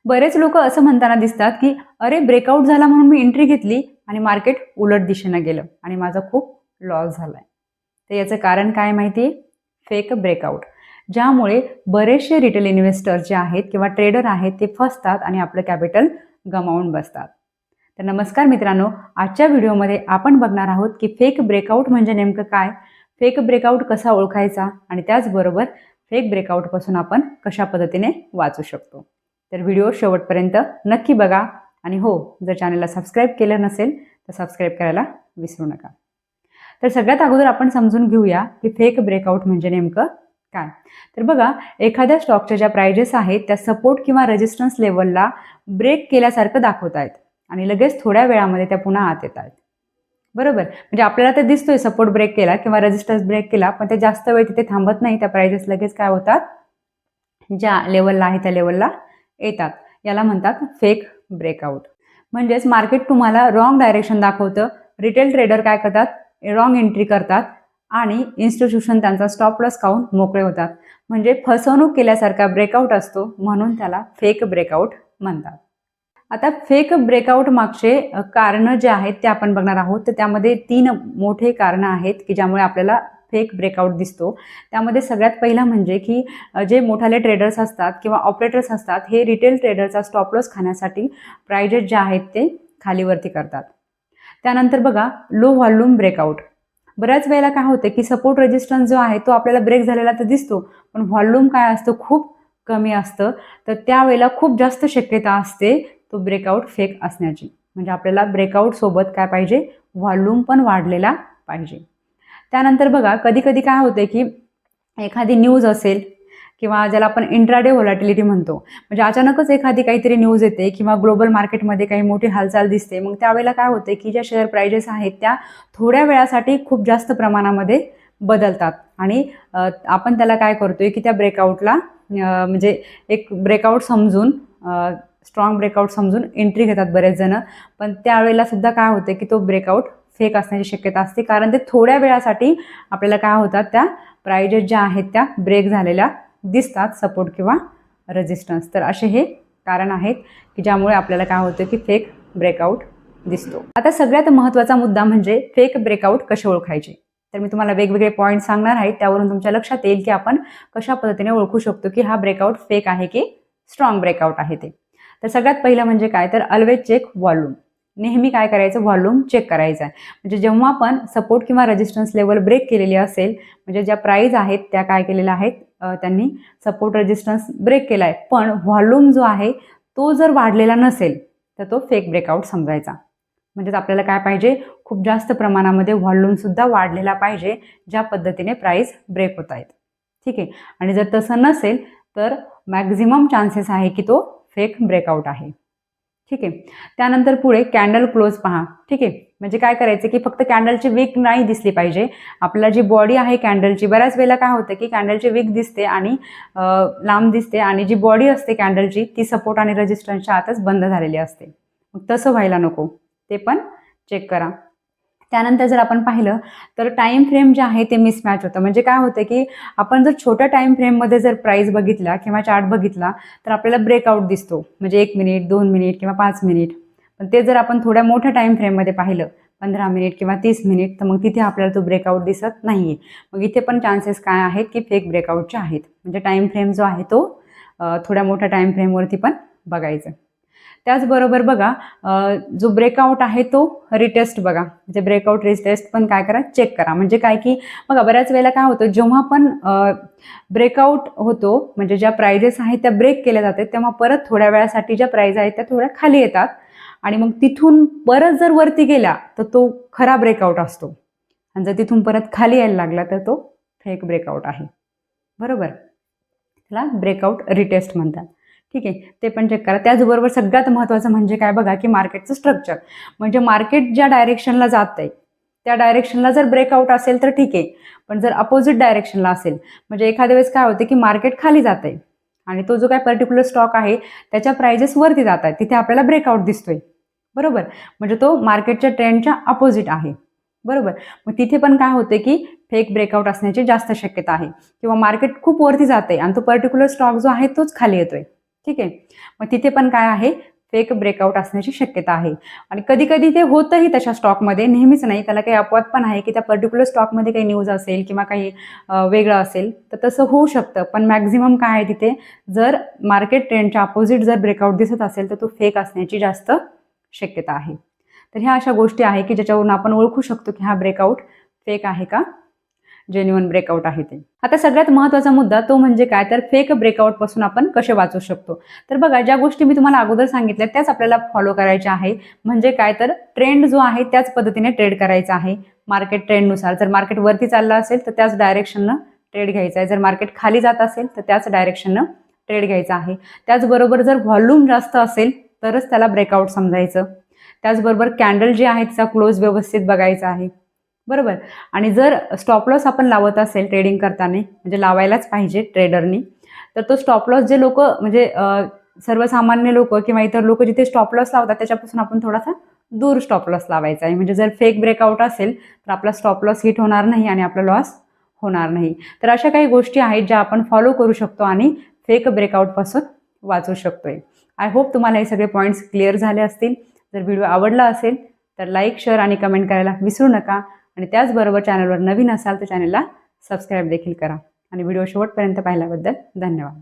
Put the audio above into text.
बरेच लोक असं म्हणताना दिसतात की अरे ब्रेकआउट झाला म्हणून मी एंट्री घेतली आणि मार्केट उलट दिशेने गेलं आणि माझा खूप लॉस झालाय. तर याचं कारण काय माहिती आहे? फेक ब्रेकआउट, ज्यामुळे बरेचसे रिटेल इन्व्हेस्टर जे आहेत किंवा ट्रेडर आहेत ते फसतात आणि आपलं कॅपिटल गमावून बसतात. तर नमस्कार मित्रांनो, आजच्या व्हिडिओमध्ये आपण बघणार आहोत की फेक ब्रेकआउट म्हणजे नेमकं काय, फेक ब्रेकआउट कसा ओळखायचा आणि त्याचबरोबर फेक ब्रेकआउटपासून आपण कशा पद्धतीने वाचू शकतो. तर व्हिडिओ शेवटपर्यंत नक्की बघा आणि हो, जर चॅनलला सबस्क्राईब केलं नसेल तर सबस्क्राईब करायला विसरू नका. तर सगळ्यात अगोदर आपण समजून घेऊया की फेक ब्रेकआउट म्हणजे नेमकं काय. तर बघा, एखाद्या स्टॉकच्या ज्या प्राइजेस आहेत त्या सपोर्ट किंवा रेजिस्टन्स लेवलला ब्रेक केल्यासारखं दाखवत आहेत आणि लगेच थोड्या वेळामध्ये त्या पुन्हा आत येत आहेत. बरोबर, म्हणजे आपल्याला ते दिसतोय सपोर्ट ब्रेक केला किंवा रेजिस्टन्स ब्रेक केला, पण ते जास्त वेळ तिथे थांबत नाही. त्या प्राइजेस लगेच काय होतात, ज्या लेवलला आहे त्या लेवलला येतात. याला म्हणतात फेक ब्रेकआउट. म्हणजेच मार्केट तुम्हाला रॉंग डायरेक्शन दाखवतं. रिटेल ट्रेडर काय करतात, रॉंग एंट्री करतात आणि इन्स्टिट्यूशन त्यांचा स्टॉप लॉस खाऊन मोकळे होतात. म्हणजे फसवणूक केल्यासारखा ब्रेकआउट असतो, म्हणून त्याला फेक ब्रेकआउट म्हणतात. आता फेक ब्रेकआउट मागचे कारण जे आहेत ते आपण बघणार आहोत. तर त्यामध्ये 3 मोठे कारण आहेत की ज्यामुळे आपल्याला फेक ब्रेकआउट दिसतो. त्यामध्ये सगळ्यात पहिला म्हणजे की जे मोठाले ट्रेडर्स असतात किंवा ऑपरेटर्स असतात, हे रिटेल ट्रेडरचा स्टॉप लॉस खाण्यासाठी प्राइजेस जे आहेत ते खालीवरती करतात. त्यानंतर बघा, लो व्हॉल्यूम ब्रेकआउट. बऱ्याच वेळेला काय होते की सपोर्ट रेजिस्टन्स जो आहे तो आपल्याला ब्रेक झालेला तर दिसतो, पण व्हॉल्यूम काय असतं, खूप कमी असतं. तर त्यावेळेला खूप जास्त शक्यता असते तो ब्रेकआउट फेक असण्याची. म्हणजे आपल्याला ब्रेकआउट सोबत काय पाहिजे, व्हॉल्यूम पण वाढलेला पाहिजे. त्यानंतर बघा, कधी कधी काय होते की एखादी न्यूज असेल किंवा ज्याला आपण इंट्राडे व्होलॅटिलिटी म्हणतो, म्हणजे अचानकच एखादी काहीतरी न्यूज येते किंवा ग्लोबल मार्केटमध्ये काही मोठी हालचाल दिसते. मग त्यावेळेला काय होते की ज्या शेअर प्राइजेस आहेत त्या थोड्या वेळासाठी खूप जास्त प्रमाणामध्ये बदलतात आणि आपण त्याला काय करतोय की त्या ब्रेकआउटला म्हणजे एक ब्रेकआउट समजून, स्ट्रॉंग ब्रेकआउट समजून एंट्री घेतात बरेच जण. पण त्यावेळेला सुद्धा काय होते की तो ब्रेकआउट फेक असण्याची शक्यता असते, कारण ते थोड्या वेळासाठी आपल्याला काय होतात, त्या प्राइजेस ज्या आहेत त्या ब्रेक झालेल्या दिसतात, सपोर्ट किंवा रेजिस्टन्स. तर असे हे कारण आहेत की ज्यामुळे आपल्याला काय होतं की फेक ब्रेकआउट दिसतो. आता सगळ्यात महत्त्वाचा मुद्दा म्हणजे फेक ब्रेकआउट कसे ओळखायचे. तर मी तुम्हाला वेगवेगळे पॉईंट सांगणार आहे, त्यावरून तुमच्या लक्षात येईल की आपण कशा पद्धतीने ओळखू शकतो की हा ब्रेकआउट फेक आहे की स्ट्रॉंग ब्रेकआउट आहे ते. तर सगळ्यात पहिलं म्हणजे काय, तर ऑलवेज चेक व्हॉल्यूम. नेहमी काय करायचं, व्हॉल्यूम चेक करायचा आहे. म्हणजे जेव्हा पण सपोर्ट किंवा रेजिस्टन्स लेवल ब्रेक केलेली असेल, म्हणजे ज्या प्राइस आहेत त्या काय केलेल्या आहेत, त्यांनी सपोर्ट रेजिस्टन्स ब्रेक केला आहे, पण व्हॉल्यूम जो आहे तो जर वाढलेला नसेल तर तो फेक ब्रेकआउट समजायचा. म्हणजेच आपल्याला काय पाहिजे, खूप जास्त प्रमाणामध्ये व्हॉल्यूम सुद्धा वाढलेला पाहिजे, ज्या पद्धतीने प्राइस ब्रेक होत आहेत. ठीक आहे, आणि जर तसं नसेल तर मॅक्झिमम चान्सेस आहे की तो फेक ब्रेकआउट आहे. ठीक आहे. त्यानंतर पुढे कॅन्डल क्लोज पहा. ठीक आहे, म्हणजे काय करायचं की फक्त कॅन्डलची विक नाही दिसली पाहिजे. आपल्याला जी बॉडी आहे कॅन्डलची, बऱ्याच वेळेला काय होतं की कॅन्डलची विक दिसते आणि लांब दिसते आणि जी बॉडी असते कॅन्डलची ती सपोर्ट आणि रेजिस्टन्सच्या आतच बंद झालेली असते. मग तसं व्हायला नको, ते पण चेक करा. त्यानंतर जर आपण पाहिलं तर टाइम फ्रेम जे आहे ते मिसमॅच होतं. म्हणजे काय होतं की आपण जर छोट्या टाइम फ्रेममध्ये जर प्राइस बघितला किंवा चार्ट बघितला तर आपल्याला ब्रेकआउट दिसतो, म्हणजे 1 मिनिट, 2 मिनिट किंवा 5 मिनिट. पण ते जर आपण थोड्या मोठ्या टाइम फ्रेममध्ये पाहिलं, 15 मिनिट किंवा 30 मिनिट, तर मग तिथे आपल्याला तो ब्रेकआउट दिसत नाहीये. मग इथे पण चान्सेस काय आहेत की फेक ब्रेकआउटचे आहेत. म्हणजे टाइम फ्रेम जो आहे तो थोड्या मोठ्या टाइम फ्रेमवरती पण बघायचं. त्याचबरोबर बघा, जो ब्रेकआउट आहे तो रिटेस्ट बघा, म्हणजे ब्रेकआउट रिटेस्ट पण काय करा, चेक करा. म्हणजे काय की बघा, बऱ्याच वेळेला काय होतं, जेव्हा पण ब्रेकआउट होतो, म्हणजे ज्या प्राइजेस आहेत त्या ब्रेक केल्या जातात, तेव्हा परत थोड्या वेळासाठी ज्या प्राइस आहेत त्या थोड्या खाली येतात आणि मग तिथून परत जर वरती गेला तर तो खरा ब्रेकआउट असतो, आणि जर तिथून परत खाली यायला लागला तर तो फेक ब्रेकआउट आहे. बरोबर, त्याला ब्रेकआउट रिटेस्ट म्हणतात. ठीक आहे, ते पण चेक करा. त्याचबरोबर सगळ्यात महत्त्वाचं म्हणजे काय बघा की मार्केटचं स्ट्रक्चर. म्हणजे मार्केट ज्या डायरेक्शनला जात आहे त्या डायरेक्शनला जर ब्रेकआउट असेल तर ठीक आहे, पण जर अपोजिट डायरेक्शनला असेल, म्हणजे एखाद्या वेळेस काय होते की मार्केट खाली जात आहे आणि तो जो काय पर्टिक्युलर स्टॉक आहे त्याच्या प्राइजेस वरती जात आहेत, तिथे आपल्याला ब्रेकआउट दिसतोय. बरोबर, म्हणजे तो मार्केटच्या ट्रेंडच्या अपोजिट आहे. बरोबर, मग तिथे पण काय होते की फेक ब्रेकआउट असण्याची जास्त शक्यता आहे, किंवा मार्केट खूप वरती जाते आणि तो पर्टिक्युलर स्टॉक जो आहे तोच खाली येतोय. ठीक आहे. मग तिथे पण काय आहे, फेक ब्रेकआउट असण्याची शक्यता आहे. आणि कधी कधी ते होतंही तशा स्टॉकमध्ये, नेहमीच नाही. त्याला काही अपवाद पण आहे की त्या पर्टिक्युलर स्टॉकमध्ये काही न्यूज असेल किंवा काही वेगळं असेल तर तसं होऊ शकतं. पण मॅक्झिमम काय आहे तिथे, जर मार्केट ट्रेंडच्या अपोजिट जर ब्रेकआउट दिसत असेल तर तो फेक असण्याची जास्त शक्यता आहे. तर ह्या अशा गोष्टी आहे की ज्याच्यावरून आपण ओळखू शकतो की हा ब्रेकआउट फेक आहे का जेन्युइन ब्रेकआउट आहे ते. आता सगळ्यात महत्त्वाचा मुद्दा तो म्हणजे काय, तर फेक ब्रेकआउटपासून आपण कसे वाचू शकतो. तर बघा, ज्या गोष्टी मी तुम्हाला अगोदर सांगितल्या त्याच आपल्याला फॉलो करायच्या आहे. म्हणजे काय, तर ट्रेंड जो आहे त्याच पद्धतीने ट्रेड करायचा आहे. मार्केट ट्रेंडनुसार जर मार्केट वरती चाललं असेल तर त्याच डायरेक्शननं ट्रेड घ्यायचा आहे. जर मार्केट खाली जात असेल तर त्याच डायरेक्शननं ट्रेड घ्यायचा आहे. त्याचबरोबर जर व्हॉल्यूम जास्त असेल तरच त्याला ब्रेकआउट समजायचं. त्याचबरोबर कॅन्डल जे आहे त्याचा क्लोज व्यवस्थित बघायचा आहे, बरोबर. आणि जर स्टॉप लॉस आपण लावत असेल ट्रेडिंग करताना, म्हणजे लावायलाच पाहिजे ट्रेडरनी, तर तो स्टॉप लॉस जे लोक म्हणजे सर्वसामान्य लोक किंवा इतर लोक जिथे स्टॉप लॉस लावतात त्याच्यापासून आपण थोडासा दूर स्टॉप लॉस लावायचा आहे. म्हणजे जर फेक ब्रेकआउट असेल तर आपला स्टॉप लॉस हिट होणार नाही आणि आपला लॉस होणार नाही. तर अशा काही गोष्टी आहेत ज्या आपण फॉलो करू शकतो आणि फेक ब्रेकआउटपासून वाचू शकतोय. आय होप तुम्हाला हे सगळे पॉईंट्स क्लिअर झाले असतील. जर व्हिडिओ आवडला असेल तर लाईक, शेअर आणि कमेंट करायला विसरू नका. आणि त्याचबरोबर चॅनलवर नवीन असाल तर चॅनलला सबस्क्राईब देखील करा. आणि व्हिडिओ शेवटपर्यंत पाहिल्याबद्दल धन्यवाद.